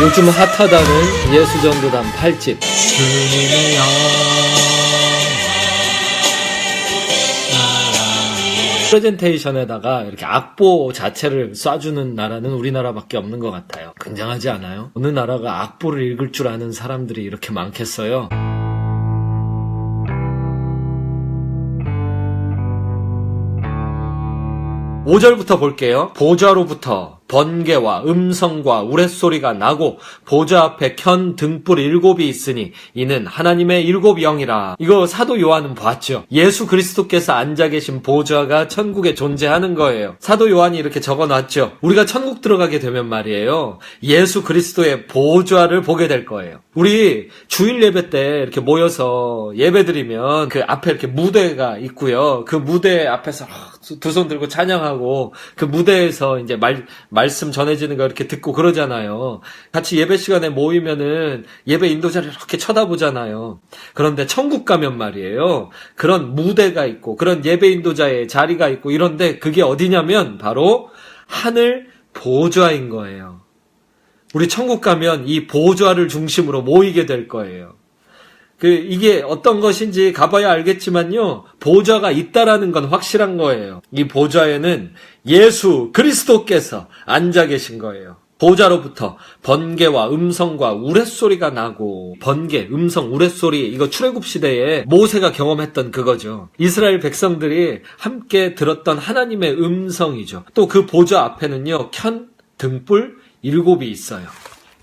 요즘 핫하다는 예수전도단 8집 주님의 프레젠테이션에다가 이렇게 악보 자체를 쏴주는 나라는 우리나라밖에 없는 것 같아요. 굉장하지 않아요? 어느 나라가 악보를 읽을 줄 아는 사람들이 이렇게 많겠어요? 오절부터 볼게요. 보좌로부터 번개와 음성과 우레소리가 나고 보좌 앞에 켠 등불 7이 있으니 이는 하나님의 7 영이라. 이거 사도 요한은 봤죠. 예수 그리스도께서 앉아 계신 보좌가 천국에 존재하는 거예요. 사도 요한이 이렇게 적어놨죠. 우리가 천국 들어가게 되면 말이에요, 예수 그리스도의 보좌를 보게 될 거예요. 우리 주일 예배 때 이렇게 모여서 예배드리면 그 앞에 이렇게 무대가 있고요. 그 무대 앞에서 두 손 들고 찬양하고 그 무대에서 이제 말씀 전해지는 거 이렇게 듣고 그러잖아요. 같이 예배 시간에 모이면은 예배 인도자를 이렇게 쳐다보잖아요. 그런데 천국 가면 말이에요, 그런 무대가 있고 그런 예배 인도자의 자리가 있고 이런데 그게 어디냐면 바로 하늘 보좌인 거예요. 우리 천국 가면 이 보좌를 중심으로 모이게 될 거예요. 이게 어떤 것인지 가봐야 알겠지만요, 보좌가 있다라는 건 확실한 거예요. 이 보좌에는 예수 그리스도께서 앉아 계신 거예요. 보좌로부터 번개와 음성과 우레소리가 나고, 번개, 음성, 우레소리, 이거 출애굽 시대에 모세가 경험했던 그거죠. 이스라엘 백성들이 함께 들었던 하나님의 음성이죠. 또 그 보좌 앞에는요, 켠 등불 7이 있어요.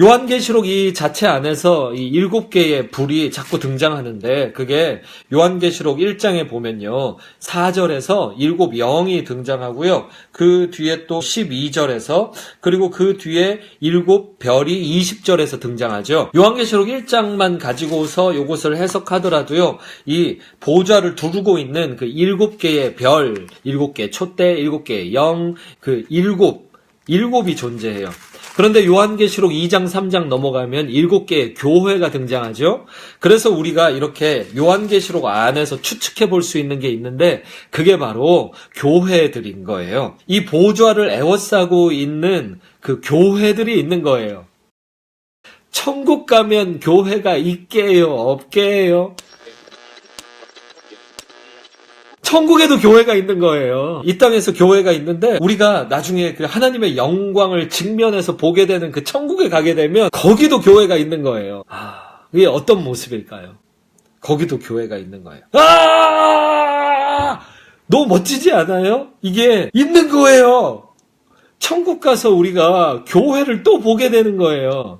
요한계시록 이 자체 안에서 이 7개의 불이 자꾸 등장하는데, 그게 요한계시록 1장에 보면요, 4절에서 7 영이 등장하고요, 그 뒤에 또 12절에서, 그리고 그 뒤에 7 별이 20절에서 등장하죠. 요한계시록 1장만 가지고서 요것을 해석하더라도요, 이 보좌를 두르고 있는 그 7개의 별, 7개의 촛대, 7개의 영, 그 7이 존재해요. 그런데 요한계시록 2장 3장 넘어가면 7개의 교회가 등장하죠. 그래서 우리가 이렇게 요한계시록 안에서 추측해 볼 수 있는 게 있는데, 그게 바로 교회들인 거예요. 이 보좌를 에워싸고 있는 그 교회들이 있는 거예요. 천국 가면 교회가 있게요, 없게요? 천국에도 교회가 있는 거예요. 이 땅에서 교회가 있는데, 우리가 나중에 그 하나님의 영광을 직면해서 보게 되는 그 천국에 가게 되면 거기도 교회가 있는 거예요. 이게 어떤 모습일까요? 거기도 교회가 있는 거예요. 너무 멋지지 않아요? 이게 있는 거예요. 천국 가서 우리가 교회를 또 보게 되는 거예요.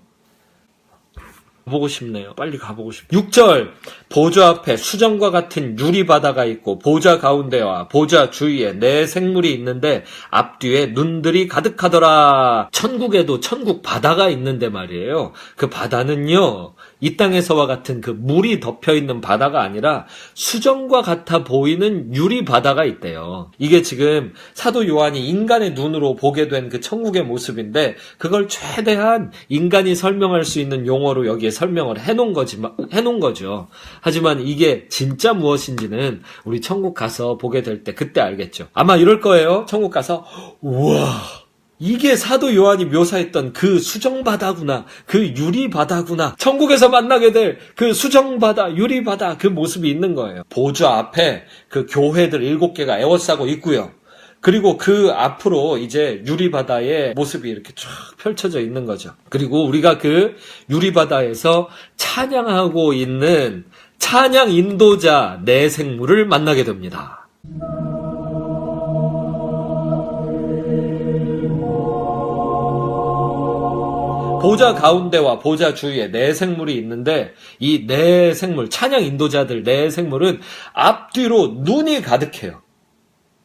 보고 싶네요. 빨리 가보고 싶네요. 6절, 보좌 앞에 수정과 같은 유리바다가 있고 보좌 가운데와 보좌 주위에 네 생물이 있는데 앞뒤에 눈들이 가득하더라. 천국에도 천국 바다가 있는데 말이에요, 그 바다는요, 이 땅에서와 같은 그 물이 덮여있는 바다가 아니라 수정과 같아 보이는 유리바다가 있대요. 이게 지금 사도 요한이 인간의 눈으로 보게 된 그 천국의 모습인데, 그걸 최대한 인간이 설명할 수 있는 용어로 여기에 설명을 해놓은 거죠. 하지만 이게 진짜 무엇인지는 우리 천국 가서 보게 될 때 그때 알겠죠. 아마 이럴 거예요. 천국 가서 우와, 이게 사도 요한이 묘사했던 그 수정바다구나, 그 유리바다구나, 천국에서 만나게 될 그 수정바다, 유리바다, 그 모습이 있는 거예요. 보좌 앞에 그 교회들 7개가 에워싸고 있고요. 그리고 그 앞으로 이제 유리바다의 모습이 이렇게 쫙 펼쳐져 있는 거죠. 그리고 우리가 그 유리바다에서 찬양하고 있는 찬양 인도자 네 생물을 만나게 됩니다. 보좌 가운데와 보좌 주위에 네 생물이 있는데, 이 네 생물, 찬양 인도자들 네 생물은 앞뒤로 눈이 가득해요.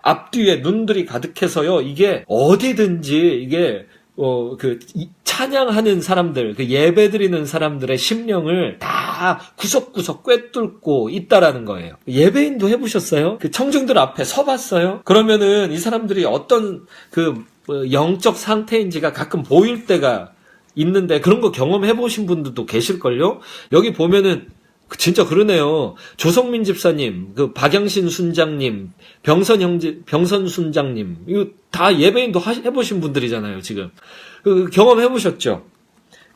앞뒤에 눈들이 가득해서요, 이게 어디든지 이게 찬양하는 사람들, 그 예배드리는 사람들의 심령을 다 구석구석 꿰뚫고 있다라는 거예요. 예배인도 해보셨어요? 그 청중들 앞에 서봤어요? 그러면은 이 사람들이 어떤 그 영적 상태인지가 가끔 보일 때가 있는데, 그런 거 경험해보신 분들도 계실걸요? 여기 보면은 진짜 그러네요. 조성민 집사님, 그 박양신 순장님, 병선 순장님, 이거 다 예배인도 해보신 분들이잖아요, 지금. 경험해보셨죠?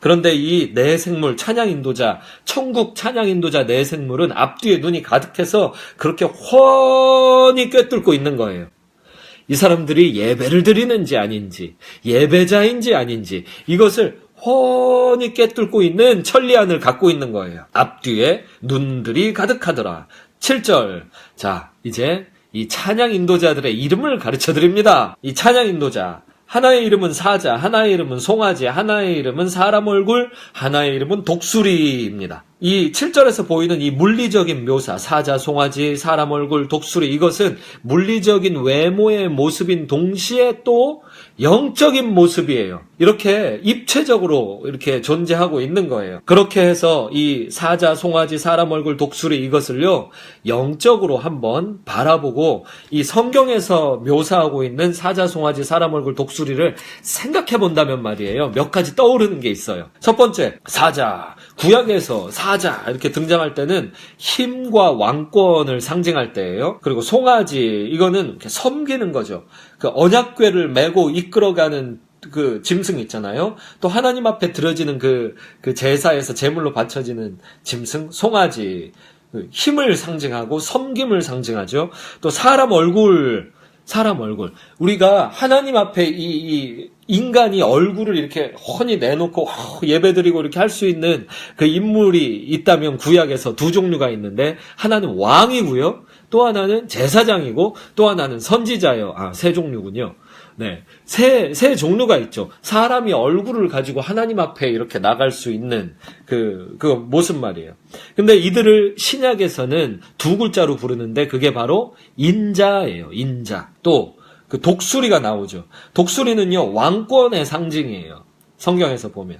그런데 이 네 생물 찬양 인도자, 천국 찬양 인도자 네 생물은 앞뒤에 눈이 가득해서 그렇게 훤히 꿰뚫고 있는 거예요. 이 사람들이 예배를 드리는지 아닌지, 예배자인지 아닌지 이것을 훤히 꿰뚫고 있는 천리안을 갖고 있는 거예요. 앞뒤에 눈들이 가득하더라. 7절. 자, 이제 이 찬양 인도자들의 이름을 가르쳐 드립니다. 이 찬양 인도자. 하나의 이름은 사자, 하나의 이름은 송아지, 하나의 이름은 사람 얼굴, 하나의 이름은 독수리입니다. 이 7절에서 보이는 이 물리적인 묘사, 사자, 송아지, 사람 얼굴, 독수리, 이것은 물리적인 외모의 모습인 동시에 또 영적인 모습이에요. 이렇게 입체적으로 이렇게 존재하고 있는 거예요. 그렇게 해서 이 사자, 송아지, 사람 얼굴, 독수리 이것을요, 영적으로 한번 바라보고 이 성경에서 묘사하고 있는 사자, 송아지, 사람 얼굴, 독수리를 생각해 본다면 말이에요. 몇 가지 떠오르는 게 있어요. 첫 번째, 사자. 구약에서 사자 이렇게 등장할 때는 힘과 왕권을 상징할 때예요. 그리고 송아지, 이거는 이렇게 섬기는 거죠. 그 언약궤를 메고 이끌어가는 그 짐승 있잖아요. 또 하나님 앞에 드려지는 그 제사에서 제물로 바쳐지는 짐승, 송아지. 힘을 상징하고 섬김을 상징하죠. 또 사람 얼굴. 우리가 하나님 앞에 이 인간이 얼굴을 이렇게 훤히 내놓고 예배드리고 이렇게 할 수 있는 그 인물이 있다면 구약에서 두 종류가 있는데, 하나는 왕이고요. 또 하나는 제사장이고, 또 하나는 선지자예요. 세 종류군요. 네. 세 종류가 있죠. 사람이 얼굴을 가지고 하나님 앞에 이렇게 나갈 수 있는 그 모습 말이에요. 근데 이들을 신약에서는 두 글자로 부르는데 그게 바로 인자예요. 인자. 또 그 독수리가 나오죠. 독수리는요, 왕권의 상징이에요. 성경에서 보면.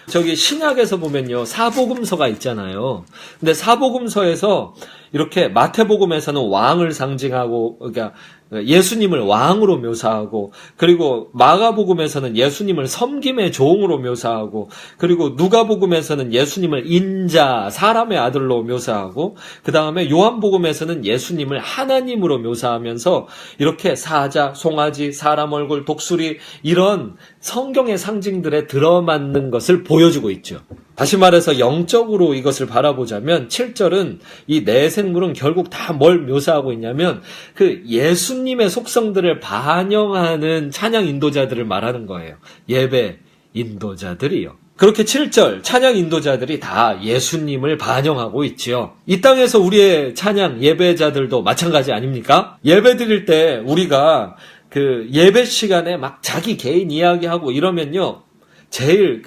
저기 신약에서 보면요, 사복음서가 있잖아요. 근데 사복음서에서 이렇게 마태복음에서는 왕을 상징하고, 그러니까 예수님을 왕으로 묘사하고, 그리고 마가복음에서는 예수님을 섬김의 종으로 묘사하고, 그리고 누가복음에서는 예수님을 인자, 사람의 아들로 묘사하고, 그 다음에 요한복음에서는 예수님을 하나님으로 묘사하면서 이렇게 사자, 송아지, 사람 얼굴, 독수리, 이런 성경의 상징들에 들어맞는 것을 보여주고 있죠. 다시 말해서 영적으로 이것을 바라보자면 7절은 이 네 생물은 결국 다 뭘 묘사하고 있냐면 그 예수님의 속성들을 반영하는 찬양 인도자들을 말하는 거예요. 예배 인도자들이요. 그렇게 7절 찬양 인도자들이 다 예수님을 반영하고 있지요. 이 땅에서 우리의 찬양 예배자들도 마찬가지 아닙니까? 예배 드릴 때 우리가 그 예배 시간에 막 자기 개인 이야기하고 이러면요, 제일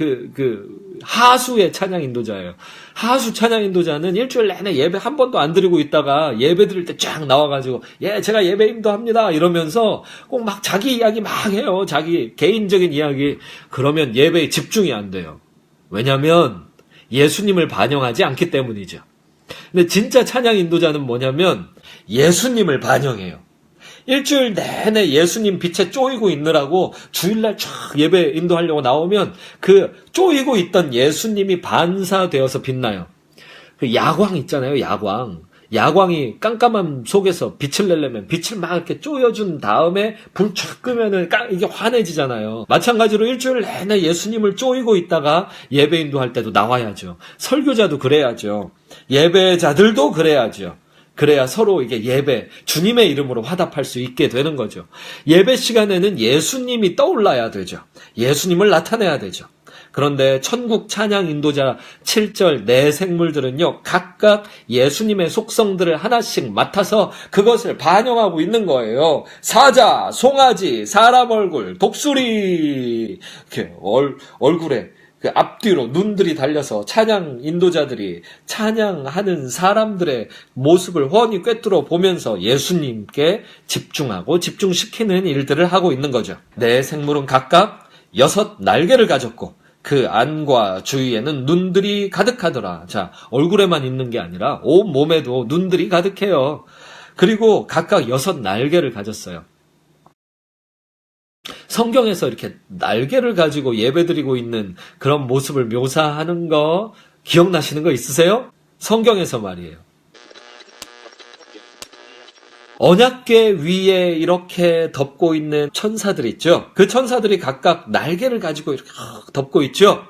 하수의 찬양 인도자예요. 하수 찬양 인도자는 일주일 내내 예배 한 번도 안 드리고 있다가 예배 드릴 때 쫙 나와가지고, 제가 예배 인도합니다 이러면서 꼭 막 자기 이야기 막 해요. 자기 개인적인 이야기. 그러면 예배에 집중이 안 돼요. 왜냐면 예수님을 반영하지 않기 때문이죠. 근데 진짜 찬양 인도자는 뭐냐면 예수님을 반영해요. 일주일 내내 예수님 빛에 쪼이고 있느라고 주일날 쫙 예배 인도하려고 나오면 그 쪼이고 있던 예수님이 반사되어서 빛나요. 그 야광 있잖아요, 야광. 야광이 깜깜함 속에서 빛을 내려면 빛을 막 이렇게 쪼여준 다음에 불 쫙 끄면은 이게 환해지잖아요. 마찬가지로 일주일 내내 예수님을 쪼이고 있다가 예배 인도할 때도 나와야죠. 설교자도 그래야죠. 예배자들도 그래야죠. 그래야 서로 이게 예배, 주님의 이름으로 화답할 수 있게 되는 거죠. 예배 시간에는 예수님이 떠올라야 되죠. 예수님을 나타내야 되죠. 그런데 천국 찬양 인도자 7절 네 생물들은요, 각각 예수님의 속성들을 하나씩 맡아서 그것을 반영하고 있는 거예요. 사자, 송아지, 사람 얼굴, 독수리, 이렇게 얼굴에 그 앞뒤로 눈들이 달려서 찬양 인도자들이 찬양하는 사람들의 모습을 훤히 꿰뚫어 보면서 예수님께 집중하고 집중시키는 일들을 하고 있는 거죠. 네 생물은 각각 6 날개를 가졌고 그 안과 주위에는 눈들이 가득하더라. 자, 얼굴에만 있는 게 아니라 온 몸에도 눈들이 가득해요. 그리고 각각 6 날개를 가졌어요. 성경에서 이렇게 날개를 가지고 예배드리고 있는 그런 모습을 묘사하는 거 기억나시는 거 있으세요? 성경에서 말이에요. 언약궤 위에 이렇게 덮고 있는 천사들 있죠? 그 천사들이 각각 날개를 가지고 이렇게 덮고 있죠?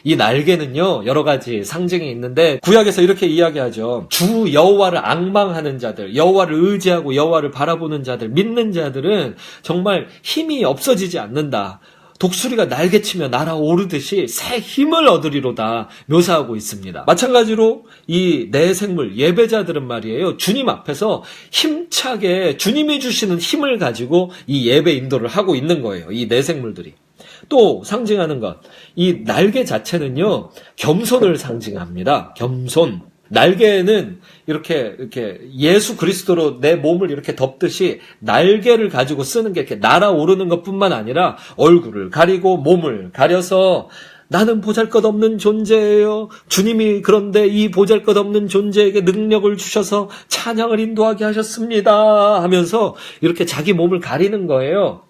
이 날개는요, 여러 가지 상징이 있는데 구약에서 이렇게 이야기하죠. 주 여호와를 앙망하는 자들, 여호와를 의지하고 여호와를 바라보는 자들, 믿는 자들은 정말 힘이 없어지지 않는다. 독수리가 날개치며 날아오르듯이 새 힘을 얻으리로다 묘사하고 있습니다. 마찬가지로 이 내 생물 예배자들은 말이에요. 주님 앞에서 힘차게 주님이 주시는 힘을 가지고 이 예배 인도를 하고 있는 거예요. 이 내 생물들이. 또 상징하는 것, 이 날개 자체는요, 겸손을 상징합니다. 겸손. 날개는 이렇게 예수 그리스도로 내 몸을 이렇게 덮듯이 날개를 가지고 쓰는 게 이렇게 날아오르는 것뿐만 아니라 얼굴을 가리고 몸을 가려서 나는 보잘것없는 존재예요. 주님이 그런데 이 보잘것없는 존재에게 능력을 주셔서 찬양을 인도하게 하셨습니다 하면서 이렇게 자기 몸을 가리는 거예요.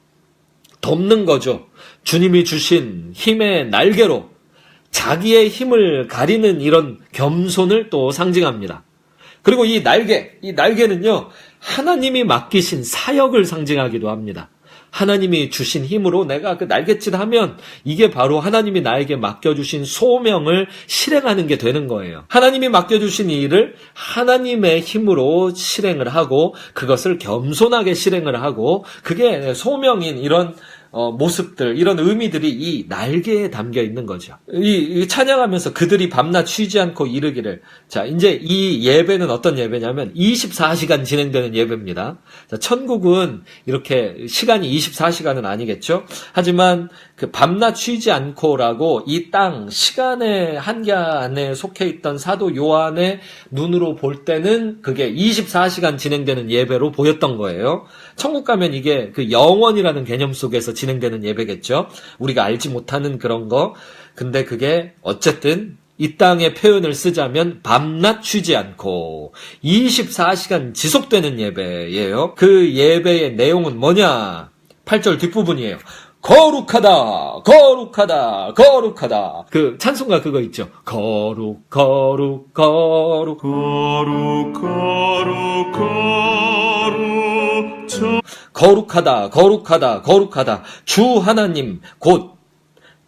덮는 거죠. 주님이 주신 힘의 날개로 자기의 힘을 가리는 이런 겸손을 또 상징합니다. 그리고 이 날개는요, 하나님이 맡기신 사역을 상징하기도 합니다. 하나님이 주신 힘으로 내가 그 날갯짓 하면 이게 바로 하나님이 나에게 맡겨주신 소명을 실행하는 게 되는 거예요. 하나님이 맡겨주신 이 일을 하나님의 힘으로 실행을 하고 그것을 겸손하게 실행을 하고 그게 소명인 이런 모습들, 이런 의미들이 이 날개에 담겨 있는 거죠. 이 찬양하면서 그들이 밤낮 쉬지 않고 이르기를. 자, 이제 이 예배는 어떤 예배냐면 24시간 진행되는 예배입니다. 자, 천국은 이렇게 시간이 24시간은 아니겠죠? 하지만 그 밤낮 쉬지 않고라고 이 땅 시간의 한계 안에 속해 있던 사도 요한의 눈으로 볼 때는 그게 24시간 진행되는 예배로 보였던 거예요. 천국 가면 이게 그 영원이라는 개념 속에서 진행되는 예배겠죠. 우리가 알지 못하는 그런 거. 근데 그게 어쨌든 이 땅의 표현을 쓰자면 밤낮 쉬지 않고 24시간 지속되는 예배예요. 그 예배의 내용은 뭐냐? 8절 뒷부분이에요. 거룩하다, 거룩하다, 거룩하다. 그 찬송가 그거 있죠. 거룩, 거룩, 거룩, 거룩, 거룩, 거룩. 거룩하다, 거룩하다, 거룩하다. 주 하나님 곧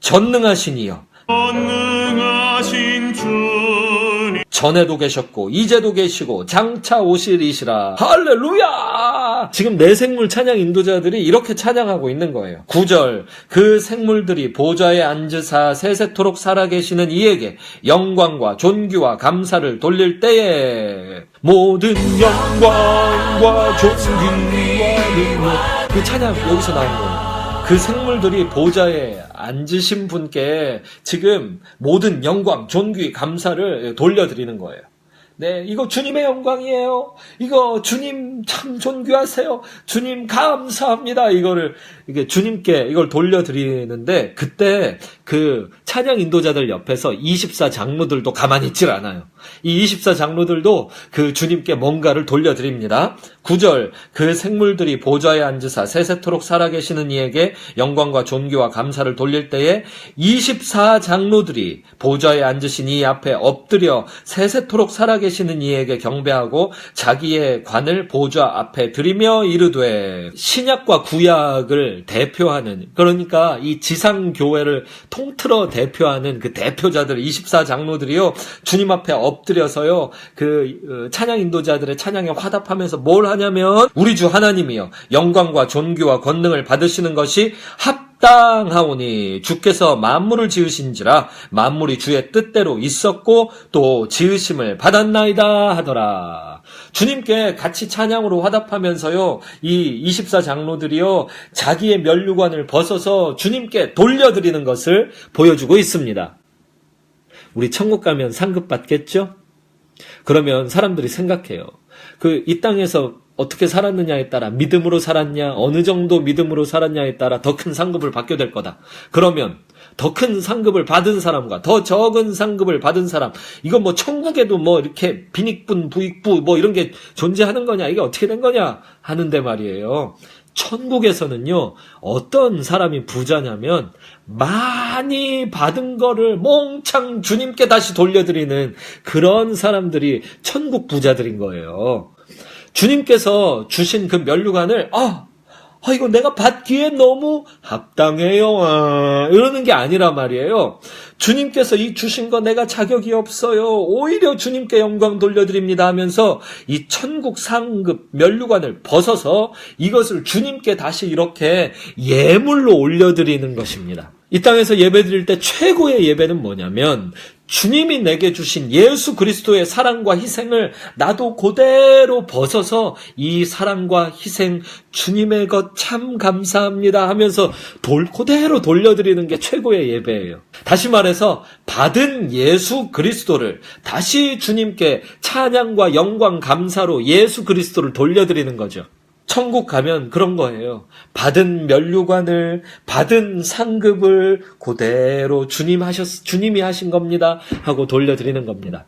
전능하신 이여. 전능하신 주님. 전에도 계셨고 이제도 계시고 장차 오실이시라. 할렐루야! 지금 내 생물 찬양 인도자들이 이렇게 찬양하고 있는 거예요. 9절 그 생물들이 보좌에 앉으사 세세토록 살아계시는 이에게 영광과 존귀와 감사를 돌릴 때에 모든 영광과 존귀와 능력. 그 찬양 여기서 나온 거예요. 그 생물들이 보좌에 앉으신 분께 지금 모든 영광, 존귀, 감사를 돌려드리는 거예요. 네, 이거 주님의 영광이에요. 이거 주님 참 존귀하세요. 주님 감사합니다. 이게 주님께 이걸 돌려드리는데 그때 그 찬양 인도자들 옆에서 24장로들도 가만히 있질 않아요. 이 24장로들도 그 주님께 뭔가를 돌려드립니다. 9절 그 생물들이 보좌에 앉으사 세세토록 살아계시는 이에게 영광과 존귀와 감사를 돌릴 때에 24장로들이 보좌에 앉으신 이 앞에 엎드려 세세토록 살아계시는 이에게 경배하고 자기의 관을 보좌 앞에 드리며 이르되. 신약과 구약을 대표하는, 그러니까 이 지상교회를 통틀어 대표하는 그 대표자들 24장로들이요 주님 앞에 엎드려서요 그 찬양 인도자들의 찬양에 화답하면서 뭘 하냐면 우리 주 하나님이여 영광과 존귀와 권능을 받으시는 것이 합당하오니 주께서 만물을 지으신지라 만물이 주의 뜻대로 있었고 또 지으심을 받았나이다 하더라. 주님께 같이 찬양으로 화답하면서요 이 24장로들이요 자기의 면류관을 벗어서 주님께 돌려드리는 것을 보여주고 있습니다. 우리 천국 가면 상급 받겠죠? 그러면 사람들이 생각해요. 이 땅에서 어떻게 살았느냐에 따라, 믿음으로 살았냐, 어느 정도 믿음으로 살았냐에 따라 더 큰 상급을 받게 될 거다. 그러면 더 큰 상급을 받은 사람과 더 적은 상급을 받은 사람, 이거 뭐 천국에도 뭐 이렇게 빈익분, 부익부 뭐 이런 게 존재하는 거냐, 이게 어떻게 된 거냐 하는데 말이에요. 천국에서는요, 어떤 사람이 부자냐면 많이 받은 거를 몽창 주님께 다시 돌려드리는 그런 사람들이 천국 부자들인 거예요. 주님께서 주신 그 면류관을 이거 내가 받기에 너무 합당해요. 이러는 게 아니라 말이에요. 주님께서 이 주신 거 내가 자격이 없어요. 오히려 주님께 영광 돌려드립니다 하면서 이 천국 상급 면류관을 벗어서 이것을 주님께 다시 이렇게 예물로 올려드리는 것입니다. 이 땅에서 예배드릴 때 최고의 예배는 뭐냐면 주님이 내게 주신 예수 그리스도의 사랑과 희생을 나도 그대로 벗어서 이 사랑과 희생 주님의 것 참 감사합니다 하면서 그대로 돌려드리는 게 최고의 예배예요. 다시 말해서 받은 예수 그리스도를 다시 주님께 찬양과 영광 감사로 예수 그리스도를 돌려드리는 거죠. 천국 가면 그런 거예요. 받은 면류관을, 받은 상급을 그대로 주님이 하신 겁니다 하고 돌려드리는 겁니다.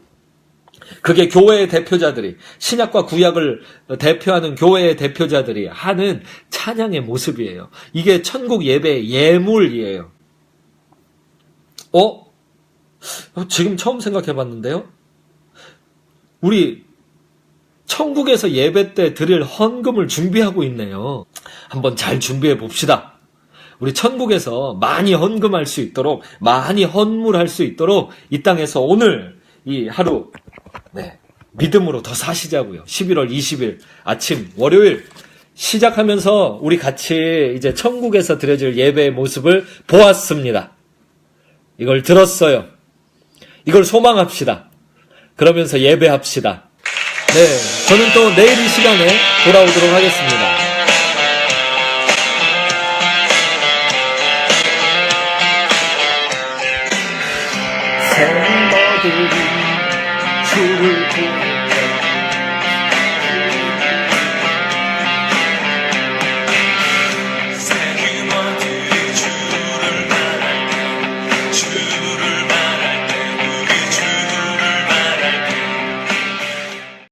그게 교회의 대표자들이, 신약과 구약을 대표하는 교회의 대표자들이 하는 찬양의 모습이에요. 이게 천국 예배의 예물이에요. 지금 처음 생각해 봤는데요. 우리 천국에서 예배 때 드릴 헌금을 준비하고 있네요. 한번 잘 준비해 봅시다. 우리 천국에서 많이 헌금할 수 있도록, 많이 헌물할 수 있도록 이 땅에서 오늘 이 하루 믿음으로 더 사시자고요. 11월 20일 아침 월요일 시작하면서 우리 같이 이제 천국에서 드려질 예배의 모습을 보았습니다. 이걸 들었어요. 이걸 소망합시다. 그러면서 예배합시다. 저는 또 내일 이 시간에 돌아오도록 하겠습니다.